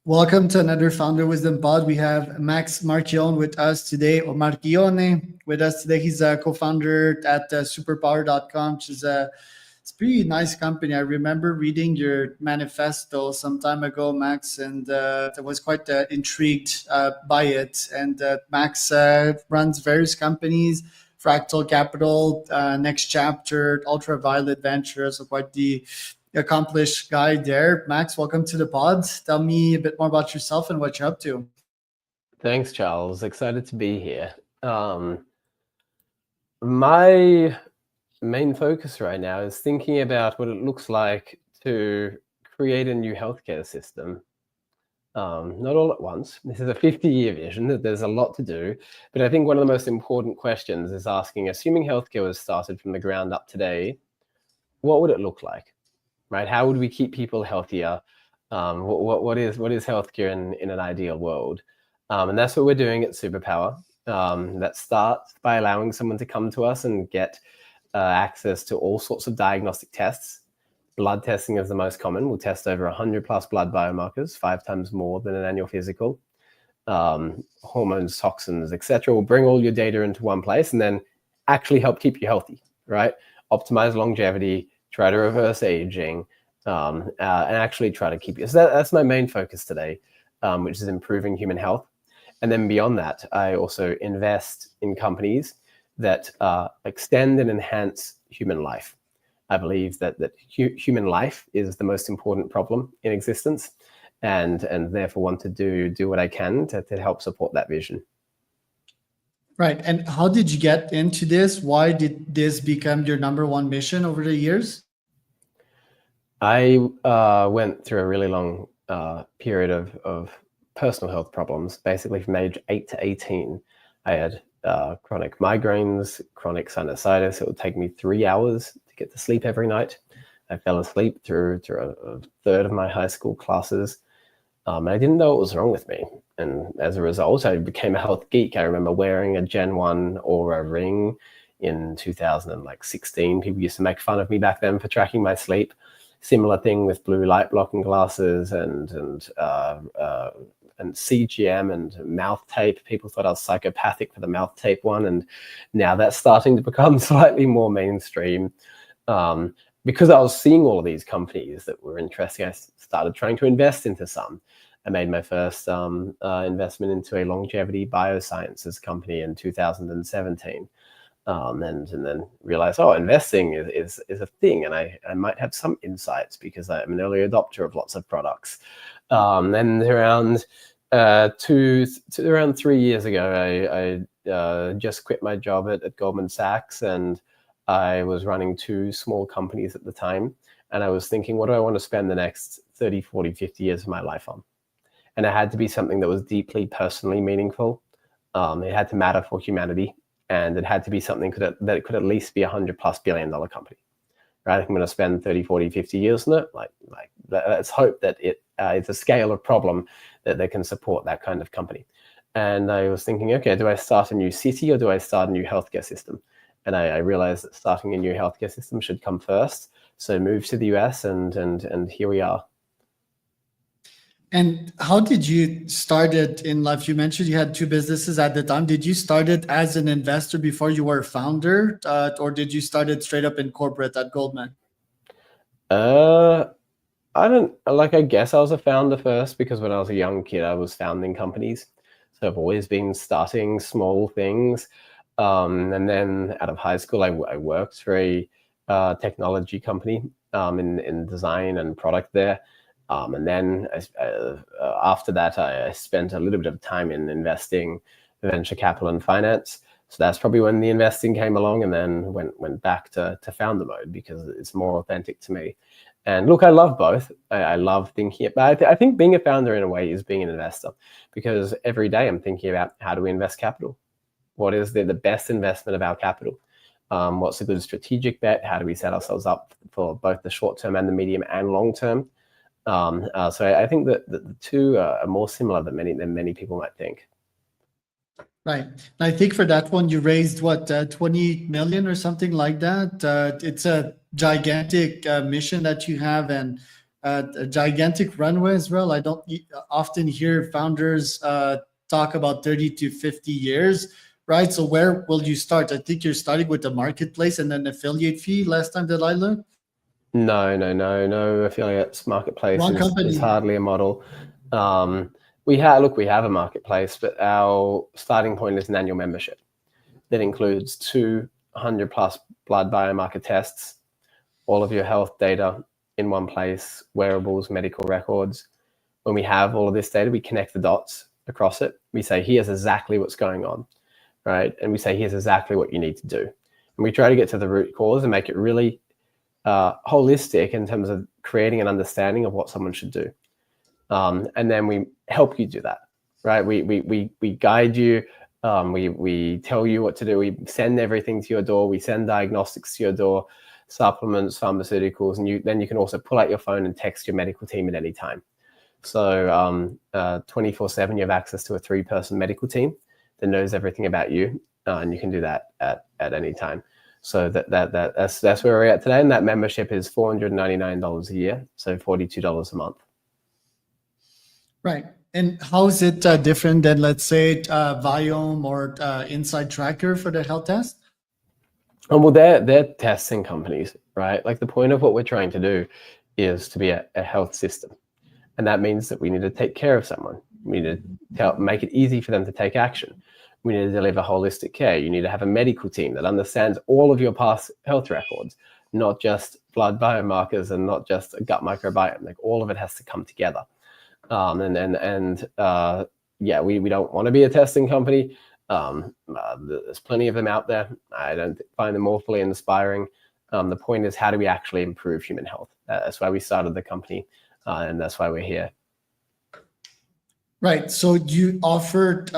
Welcome to another Founder Wisdom Pod. We have Max Marchione with us today, or Marchione with us today. He's a co-founder at Superpower.com, which is it's a pretty nice company. I remember reading your manifesto some time ago, Max, and I was quite intrigued by it. And Max runs various companies, Fractal Capital, Next Chapter, Ultraviolet Ventures, so quite the accomplished guy there. Max, welcome to the pod. Tell me a bit more about yourself and what you're up to. Thanks, Charles. Excited to be here. My main focus right now is thinking about what it looks like to create a new healthcare system. Not all at once. This is a 50-year vision. There's a lot to do. But I think one of the most important questions is asking, assuming healthcare was started from the ground up today, what would it look like? Right? How would we keep people healthier? What is healthcare in an ideal world? And that's what we're doing at Superpower. That starts by allowing someone to come to us and get access to all sorts of diagnostic tests. Blood testing is the most common. We'll test over 100 plus blood biomarkers, 5 times more than an annual physical. Hormones, toxins, etc. We'll bring all your data into one place and then actually help keep you healthy, right? Optimize longevity, try to reverse aging, and actually try to keep you. So that's my main focus today, which is improving human health. And then beyond that, I also invest in companies that extend and enhance human life. I believe that human life is the most important problem in existence, and therefore want to do what I can to help support that vision. Right. And how did you get into this? Why did this become your number one mission over the years? I went through a really long period of personal health problems, basically from age 8 to 18. I had chronic migraines, chronic sinusitis. It would take me 3 hours to get to sleep every night. I fell asleep through a third of my high school classes. And I didn't know what was wrong with me. And as a result, I became a health geek. I remember wearing a Gen 1 Aura ring in 2016. People used to make fun of me back then for tracking my sleep. Similar thing with blue light blocking glasses and CGM and mouth tape. People thought I was psychopathic for the mouth tape one, and now that's starting to become slightly more mainstream. Because I was seeing all of these companies that were interesting, I started trying to invest into some. I made my first investment into a longevity biosciences company in 2017. And then realized, investing is a thing, and I might have some insights because I'm an early adopter of lots of products. And around 3 years ago, I just quit my job at Goldman Sachs, and I was running 2 small companies at the time. And I was thinking, what do I want to spend the next 30, 40, 50 years of my life on? And it had to be something that was deeply personally meaningful. It had to matter for humanity. And it had to be something that could at least be $100+ billion company, right? If I'm going to spend 30, 40, 50 years on it, let's hope that it's a scale of problem that they can support that kind of company. And I was thinking, okay, do I start a new city or do I start a new healthcare system? And I realized that starting a new healthcare system should come first. So moved to the US, and here we are. And how did you start it in life? You mentioned you had 2 businesses at the time. Did you start it as an investor before you were a founder, or did you start it straight up in corporate at Goldman? I guess I was a founder first, because when I was a young kid, I was founding companies. So I've always been starting small things. And then out of high school, I worked for a technology company in design and product there. And then after that, I spent a little bit of time in investing venture capital and finance. So that's probably when the investing came along, and then went back to founder mode because it's more authentic to me. And look, I love both. I love thinking about it. I think being a founder in a way is being an investor, because every day I'm thinking about, how do we invest capital? What is the best investment of our capital? What's a good strategic bet? How do we set ourselves up for both the short term and the medium and long term? So I think that the two are more similar than many people might think. Right. I think for that one, you raised what, 20 million or something like that. It's a gigantic mission that you have, and a gigantic runway as well. I don't often hear founders talk about 30 to 50 years, right? So where will you start? I think you're starting with the marketplace and then affiliate fee last time that I learned. No affiliates. Marketplace Wrong is company. hardly a model. We have a marketplace, but our starting point is an annual membership that includes 200 plus blood biomarker tests, all of your health data in one place, wearables, medical records. When we have all of this data, we connect the dots across it. We say, here's exactly what's going on, right? And we say, here's exactly what you need to do. And we try to get to the root cause and make it really holistic in terms of creating an understanding of what someone should do. And then we help you do that, right? We guide you. We tell you what to do. We send everything to your door. We send diagnostics to your door, supplements, pharmaceuticals, and then you can also pull out your phone and text your medical team at any time. So 24/7, you have access to a 3-person medical team that knows everything about you, and you can do that at any time. So that's where we're at today, and that membership is $499 a year, so $42 a month. Right. And how is it different than, let's say, Viome or InsideTracker for the health test? Oh, well, they're testing companies, right? Like the point of what we're trying to do is to be a health system. And that means that we need to take care of someone. We need to make it easy for them to take action. We need to deliver holistic care. You need to have a medical team that understands all of your past health records, not just blood biomarkers and not just a gut microbiome. Like all of it has to come together. Yeah, we don't want to be a testing company. There's plenty of them out there. I don't find them awfully inspiring. The point is, how do we actually improve human health? That's why we started the company, and that's why we're here. Right. So you offered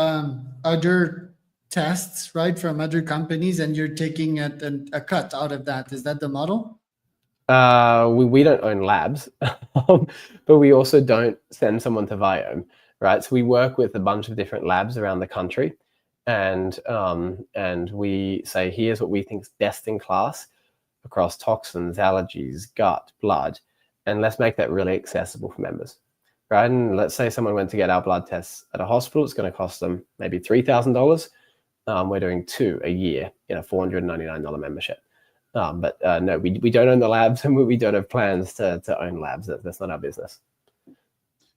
other tests, right, from other companies, and you're taking a cut out of that. Is that the model? We don't own labs, but we also don't send someone to Viome, right? So we work with a bunch of different labs around the country, and we say, here's what we think is best in class across toxins, allergies, gut, blood, and let's make that really accessible for members, right? And let's say someone went to get our blood tests at a hospital, it's going to cost them maybe $3,000. We're doing 2 a year in a $499 membership. But no, we don't own the labs, and we don't have plans to own labs. That's not our business.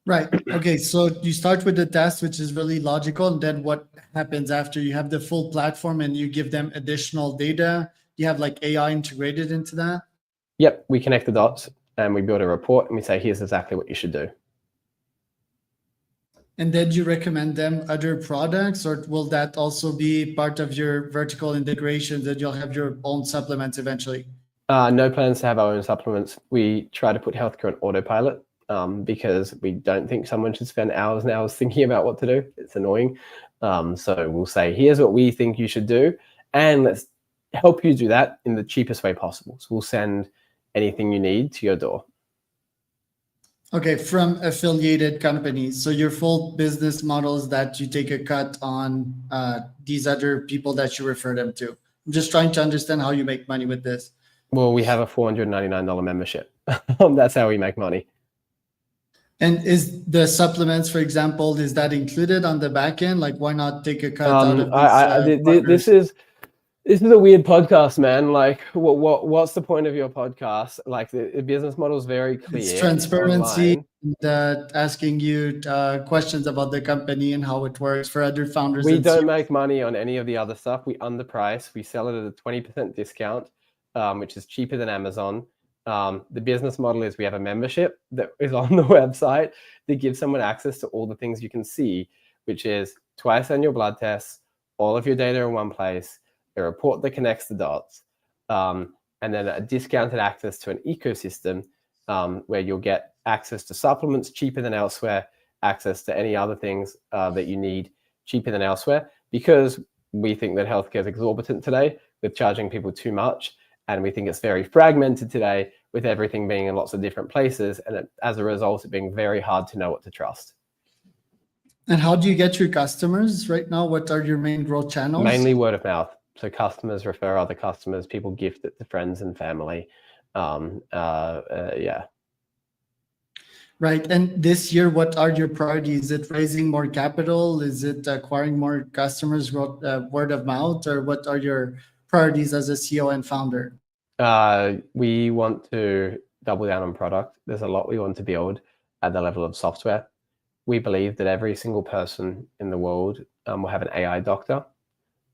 Right. Okay. So you start with the test, which is really logical. And then what happens after you have the full platform and you give them additional data? You have like AI integrated into that? Yep. We connect the dots and we build a report and we say, here's exactly what you should do. And then you recommend them other products, or will that also be part of your vertical integration, that you'll have your own supplements eventually? No plans to have our own supplements. We try to put healthcare on autopilot because we don't think someone should spend hours and hours thinking about what to do. It's annoying. So we'll say, here's what we think you should do, and let's help you do that in the cheapest way possible. So we'll send anything you need to your door. Okay, from affiliated companies. So your full business model is that you take a cut on these other people that you refer them to. I'm just trying to understand how you make money with this. Well, we have a $499 membership. That's how we make money. And is the supplements, for example, is that included on the back end? Like, why not take a cut out of these? This is a weird podcast, man. Like, what's the point of your podcast? Like, the business model is very clear. It's transparency, and asking you questions about the company and how it works for other founders. We don't make money on any of the other stuff. We underprice. We sell it at a 20% discount, which is cheaper than Amazon. The business model is we have a membership that is on the website that gives someone access to all the things you can see, which is twice annual blood tests, all of your data in one place, a report that connects the dots, and then a discounted access to an ecosystem where you'll get access to supplements cheaper than elsewhere, access to any other things that you need cheaper than elsewhere, because we think that healthcare is exorbitant today with charging people too much. And we think it's very fragmented today with everything being in lots of different places. And as a result, it being very hard to know what to trust. And how do you get your customers right now? What are your main growth channels? Mainly word of mouth. So customers refer other customers, people gift it to friends and family. Yeah. Right. And this year, what are your priorities? Is it raising more capital? Is it acquiring more customers, word of mouth? Or what are your priorities as a CEO and founder? We want to double down on product. There's a lot we want to build at the level of software. We believe that every single person in the world will have an AI doctor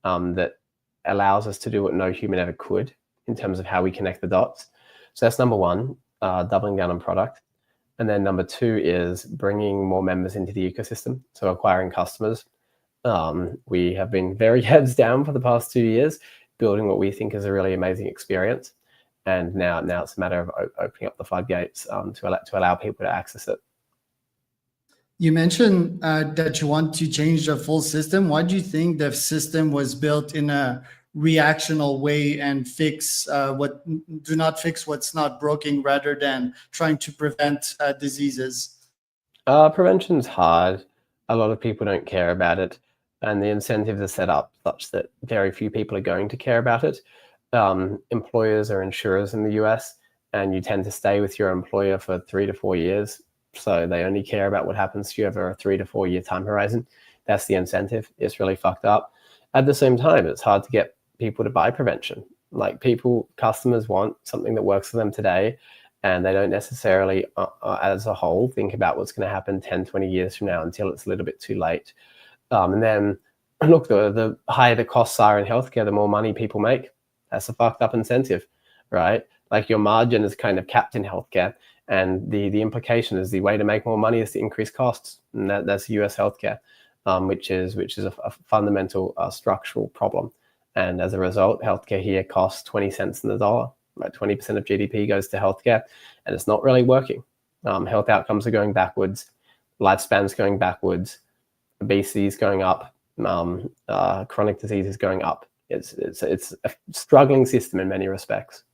that allows us to do what no human ever could in terms of how we connect the dots. So that's number one, doubling down on product. And then number two is bringing more members into the ecosystem, so acquiring customers. We have been very heads down for the past 2 years, building what we think is a really amazing experience. And now it's a matter of opening up the floodgates to allow people to access it. You mentioned that you want to change the full system. Why do you think the system was built in a reactional way and do not fix what's not broken rather than trying to prevent diseases? Prevention's hard. A lot of people don't care about it, and the incentives are set up such that very few people are going to care about it. Employers are insurers in the US, and you tend to stay with your employer for 3 to 4 years. So they only care about what happens to you over a 3 to 4 year time horizon. That's the incentive. It's really fucked up. At the same time, it's hard to get people to buy prevention. Like customers want something that works for them today, and they don't necessarily, as a whole, think about what's going to happen 10, 20 years from now until it's a little bit too late. And then, look, the higher the costs are in healthcare, the more money people make. That's a fucked up incentive, right? Like your margin is kind of capped in healthcare, and the implication is the way to make more money is to increase costs, and that's US healthcare, which is a fundamental structural problem. And as a result, healthcare here costs 20 cents in the dollar. Right, 20% of GDP goes to healthcare, and it's not really working. Health outcomes are going backwards, lifespan's going backwards, obesity is going up, chronic disease is going up. It's a struggling system in many respects.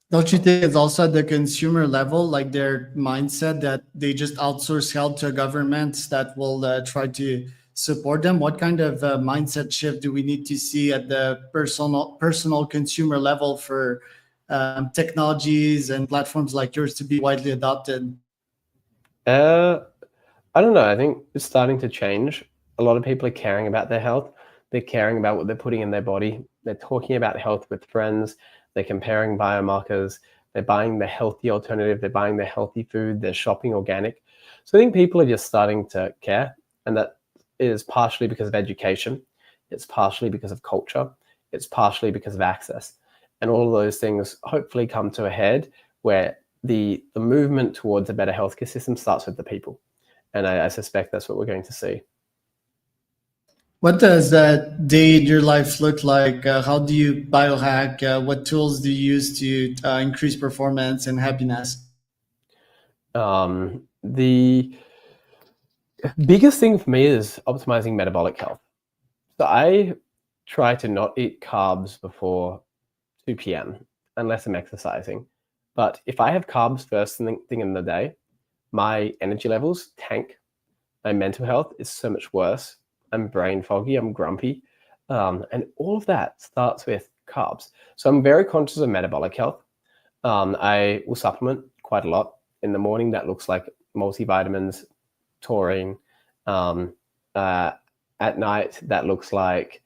Don't you think it's also at the consumer level, like their mindset that they just outsource health to governments that will try to support them? What kind of mindset shift do we need to see at the personal consumer level for technologies and platforms like yours to be widely adopted? I don't know. I think it's starting to change. A lot of people are caring about their health. They're caring about what they're putting in their body. They're talking about health with friends. They're comparing biomarkers. They're buying the healthy alternative. They're buying the healthy food. They're shopping organic. So I think people are just starting to care. And that is partially because of education. It's partially because of culture. It's partially because of access. And all of those things hopefully come to a head where the movement towards a better healthcare system starts with the people. And I suspect that's what we're going to see. What does that day in your life look like? How do you biohack? What tools do you use to increase performance and happiness? The biggest thing for me is optimizing metabolic health. So I try to not eat carbs before 2 p.m. unless I'm exercising. But if I have carbs first thing in the day, my energy levels tank. My mental health is so much worse. I'm brain foggy, I'm grumpy. And all of that starts with carbs. So I'm very conscious of metabolic health. I will supplement quite a lot. In the morning, that looks like multivitamins, taurine. At night, that looks like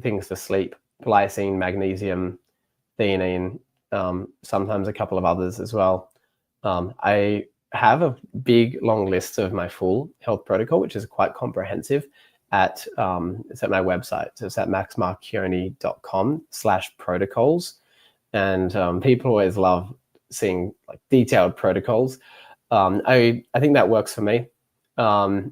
things for sleep, glycine, magnesium, theanine, sometimes a couple of others as well. I have a big, long list of my full health protocol, which is quite comprehensive. It's at my website. So it's at maxmarchione.com/protocols. And people always love seeing like detailed protocols. I think that works for me. I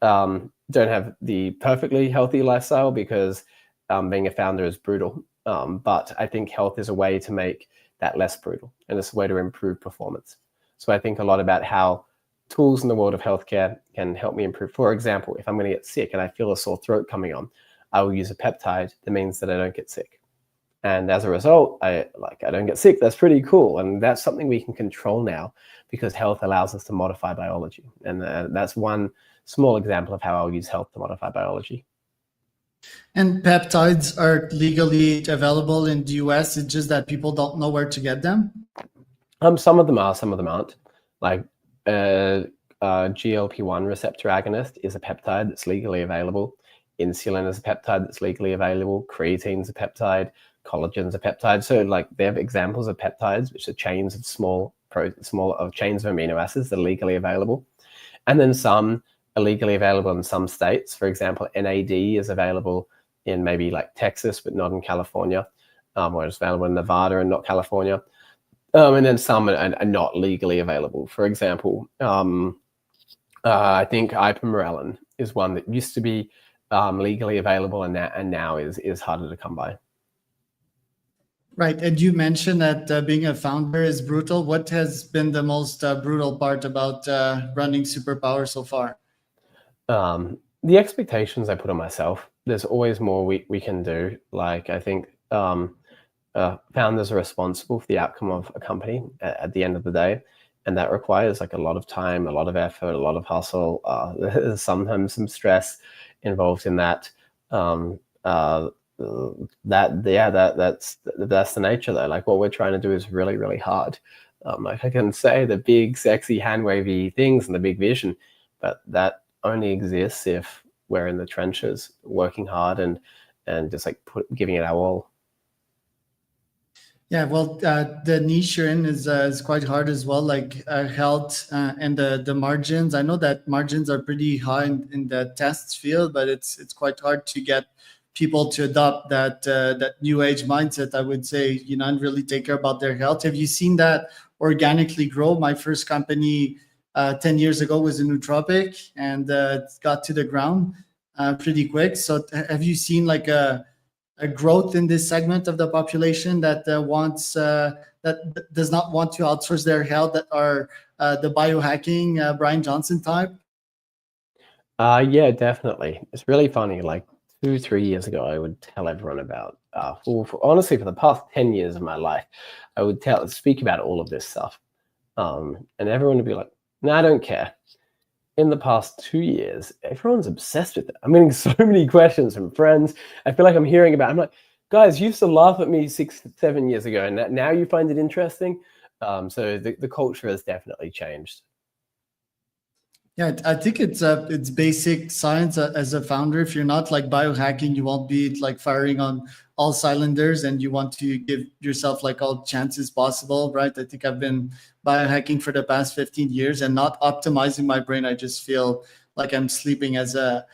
don't have the perfectly healthy lifestyle because being a founder is brutal. But I think health is a way to make that less brutal, and it's a way to improve performance. So I think a lot about how tools in the world of healthcare can help me improve. For example, if I'm going to get sick and I feel a sore throat coming on, I will use a peptide that means that I don't get sick. And as a result, I don't get sick. That's pretty cool. And that's something we can control now because health allows us to modify biology. And that's one small example of how I'll use health to modify biology. And peptides are legally available in the US. It's just that people don't know where to get them. Some of them are, some of them aren't. Like GLP-1 receptor agonist is a peptide that's legally available. Insulin is a peptide that's legally available. Creatine's a peptide. Collagen's a peptide. So like they have examples of peptides, which are chains of small chains of amino acids that are legally available. And then some are legally available in some states. For example, NAD is available in maybe like Texas, but not in California, or it's available in Nevada and not California. And then some are not legally available. For example, I think ipamorelin is one that used to be legally available and now is harder to come by. Right. And you mentioned that being a founder is brutal. What has been the most brutal part about running Superpower so far? The expectations I put on myself. There's always more we can do. Like I think founders are responsible for the outcome of a company at the end of the day. And that requires like a lot of time, a lot of effort, a lot of hustle. There's sometimes some stress involved in that. That's the nature though. Like what we're trying to do is really, really hard. Like I can say the big, sexy, hand wavy things and the big vision, but that only exists if we're in the trenches, working hard and just like giving it our all. Yeah, well, the niche you're in is quite hard as well, like health and the margins. I know that margins are pretty high in the tests field, but it's quite hard to get people to adopt that new age mindset, I would say, and really take care about their health. Have you seen that organically grow? My first company 10 years ago was a nootropic, and it got to the ground pretty quick. So have you seen like a growth in this segment of the population that that does not want to outsource their health, that are the biohacking Brian Johnson type? Yeah, definitely. It's really funny. Like 2-3 years ago, I would tell everyone about honestly for the past 10 years of my life, I would speak about all of this stuff, and everyone would be like, "No, I don't care." In the past 2 years, everyone's obsessed with it. I'm getting so many questions from friends. I feel like I'm hearing about it. I'm like, guys, you used to laugh at me 6-7 years ago, and now you find it interesting. So the culture has definitely changed. Yeah, I think it's basic science as a founder. If you're not like biohacking, you won't be like firing on all cylinders, and you want to give yourself like all chances possible, right? I think I've been biohacking for the past 15 years and not optimizing my brain. I just feel like I'm sleeping as a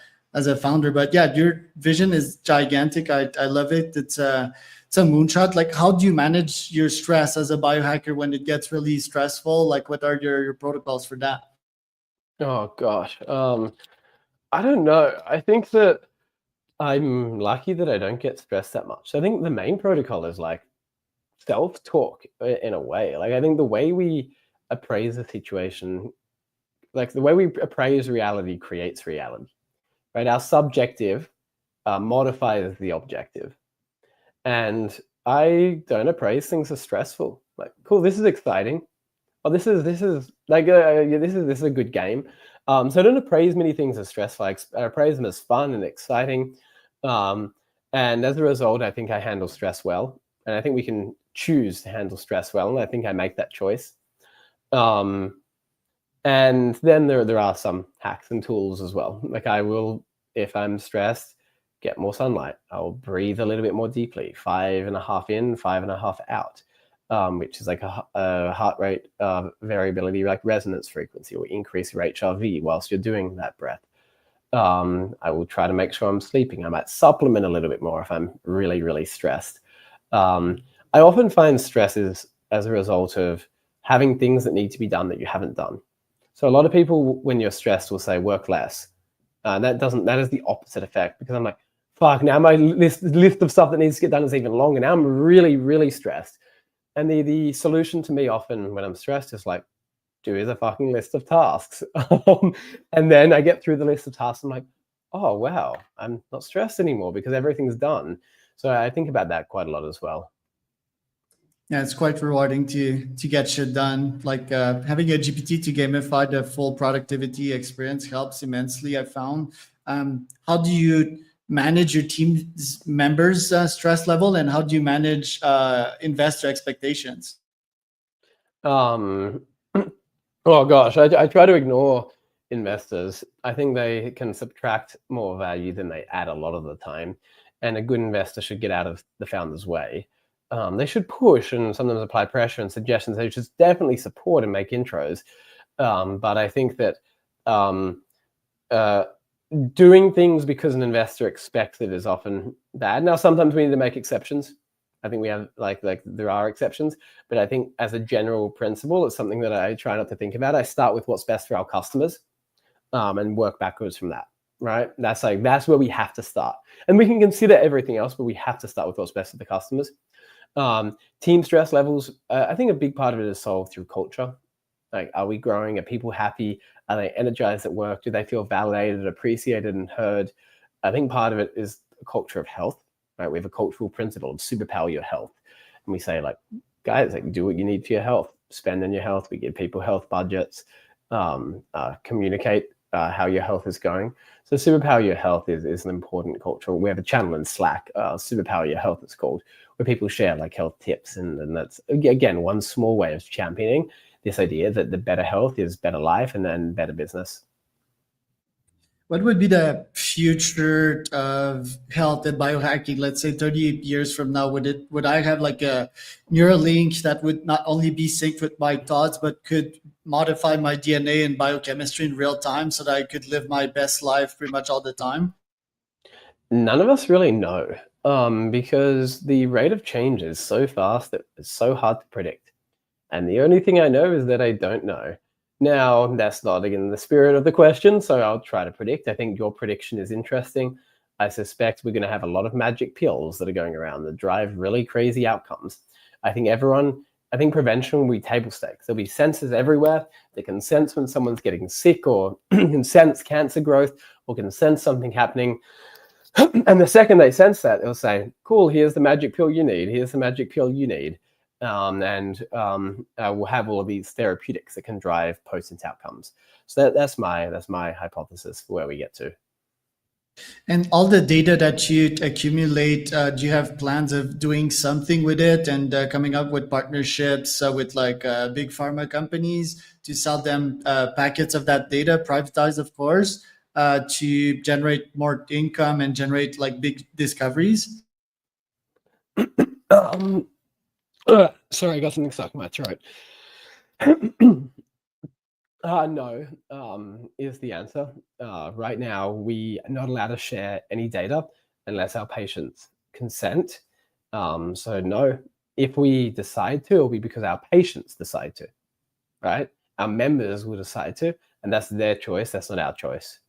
founder. But yeah, your vision is gigantic. I love it. It's a moonshot. Like, how do you manage your stress as a biohacker when it gets really stressful? Like, what are your protocols for that? Oh gosh, I don't know. I think that I'm lucky that I don't get stressed that much. So I think the main protocol is like self-talk in a way. Like I think the way we appraise a situation, like the way we appraise reality creates reality, right? Our subjective modifies the objective. And I don't appraise things as stressful. Like, cool, this is exciting. Oh, this is like yeah, this is a good game. So I don't appraise many things as stressful. I appraise them as fun and exciting. Um, and as a result, I think I handle stress well. And I think we can choose to handle stress well. And I think I make that choice. And then there are some hacks and tools as well. Like I will, if I'm stressed, get more sunlight. I'll breathe a little bit more deeply, 5.5 in, 5.5 out, which is like a heart rate variability, like resonance frequency, or increase your HRV whilst you're doing that breath. I will try to make sure I'm sleeping. I might supplement a little bit more if I'm really, really stressed. I often find stress is as a result of having things that need to be done that you haven't done. So a lot of people, when you're stressed, will say work less. That is the opposite effect, because I'm like, fuck, now my list of stuff that needs to get done is even longer. Now I'm really, really stressed. And the solution to me often when I'm stressed is like, do the fucking list of tasks. And then I get through the list of tasks. I'm like, oh, wow, I'm not stressed anymore because everything's done. So I think about that quite a lot as well. Yeah, it's quite rewarding to get shit done. Like having a GPT to gamify the full productivity experience helps immensely, I found. How do you manage your team members' stress level, and how do you manage investor expectations? Um, oh gosh, I try to ignore investors. I think they can subtract more value than they add a lot of the time. And a good investor should get out of the founder's way. They should push and sometimes apply pressure and suggestions. They should definitely support and make intros. But I think that um, uh, doing things because an investor expects it is often bad. Now, sometimes we need to make exceptions. I think we have like there are exceptions, but I think as a general principle, it's something that I try not to think about. I start with what's best for our customers, and work backwards from that. Right? That's where we have to start, and we can consider everything else, but we have to start with what's best for the customers. Team stress levels. I think a big part of it is solved through culture. Like, are we growing? Are people happy? Are they energized at work? Do they feel validated, appreciated, and heard? I think part of it is a culture of health, right? We have a cultural principle of superpower your health. And we say, like, guys, like, do what you need for your health, spend on your health. We give people health budgets, communicate how your health is going. So superpower your health is an important culture. We have a channel in Slack, Superpower Your Health it's called, where people share like health tips. And that's, again, one small way of championing this idea that the better health is better life and then better business. What would be the future of health and biohacking? Let's say 38 years from now, would I have like a neural link that would not only be synced with my thoughts, but could modify my DNA and biochemistry in real time so that I could live my best life pretty much all the time? None of us really know, because the rate of change is so fast that it's so hard to predict. And the only thing I know is that I don't know. Now, that's not again the spirit of the question, so I'll try to predict. I think your prediction is interesting. I suspect we're going to have a lot of magic pills that are going around that drive really crazy outcomes. I think prevention will be table stakes. There'll be sensors everywhere that can sense when someone's getting sick, or can sense cancer growth, or can sense something happening. And the second they sense that, they'll say, cool, here's the magic pill you need. Here's the magic pill you need. We'll have all of these therapeutics that can drive potent outcomes. So that's my hypothesis for where we get to. And all the data that you accumulate, do you have plans of doing something with it and coming up with partnerships with like big pharma companies to sell them packets of that data, privatized, of course, to generate more income and generate like big discoveries? Sorry, I got something stuck in my throat. No, is the answer. Right now, we are not allowed to share any data unless our patients consent. So no, if we decide to, it'll be because our patients decide to, right? Our members will decide to, and that's their choice. That's not our choice.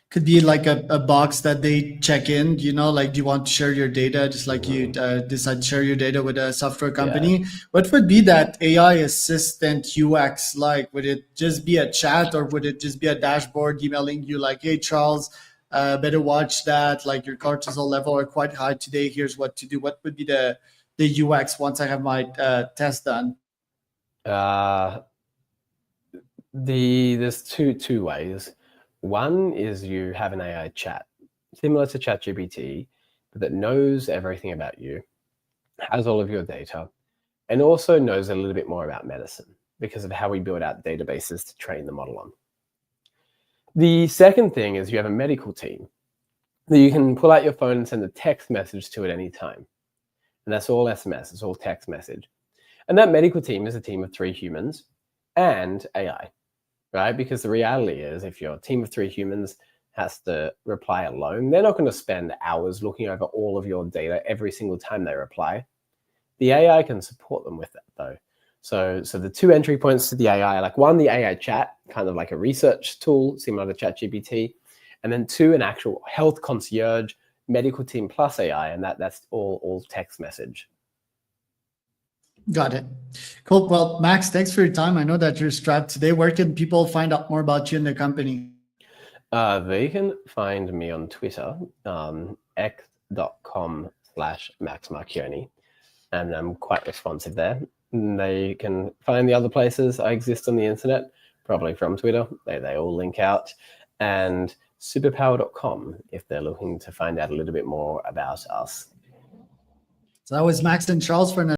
Could be like a box that they check in, like, do you want to share your data? Just like you decide to share your data with a software company. Yeah. What would be that AI assistant UX like? Would it just be a chat, or would it just be a dashboard emailing you like, hey, Charles, better watch that. Like, your cortisol level are quite high today. Here's what to do. What would be the UX once I have my test done? There's two ways. One is you have an AI chat, similar to ChatGPT, but that knows everything about you, has all of your data, and also knows a little bit more about medicine because of how we build out databases to train the model on. The second thing is you have a medical team that you can pull out your phone and send a text message to at any time. And that's all SMS, it's all text message. And that medical team is a team of 3 humans and AI. Right? Because the reality is, if your team of 3 humans has to reply alone, they're not going to spend hours looking over all of your data every single time they reply. The AI can support them with that, though. So the 2 entry points to the AI, like 1, the AI chat, kind of like a research tool similar to ChatGPT, and then 2, an actual health concierge, medical team plus AI, and that's all text message. Got it. Cool. Well, Max, thanks for your time. I know that you're strapped today. Where can people find out more about you and the company? They can find me on Twitter, x.com/Max Marchione, and I'm quite responsive there. And they can find the other places I exist on the internet, probably from Twitter. They all link out. And superpower.com if they're looking to find out a little bit more about us. So that was Max and Charles for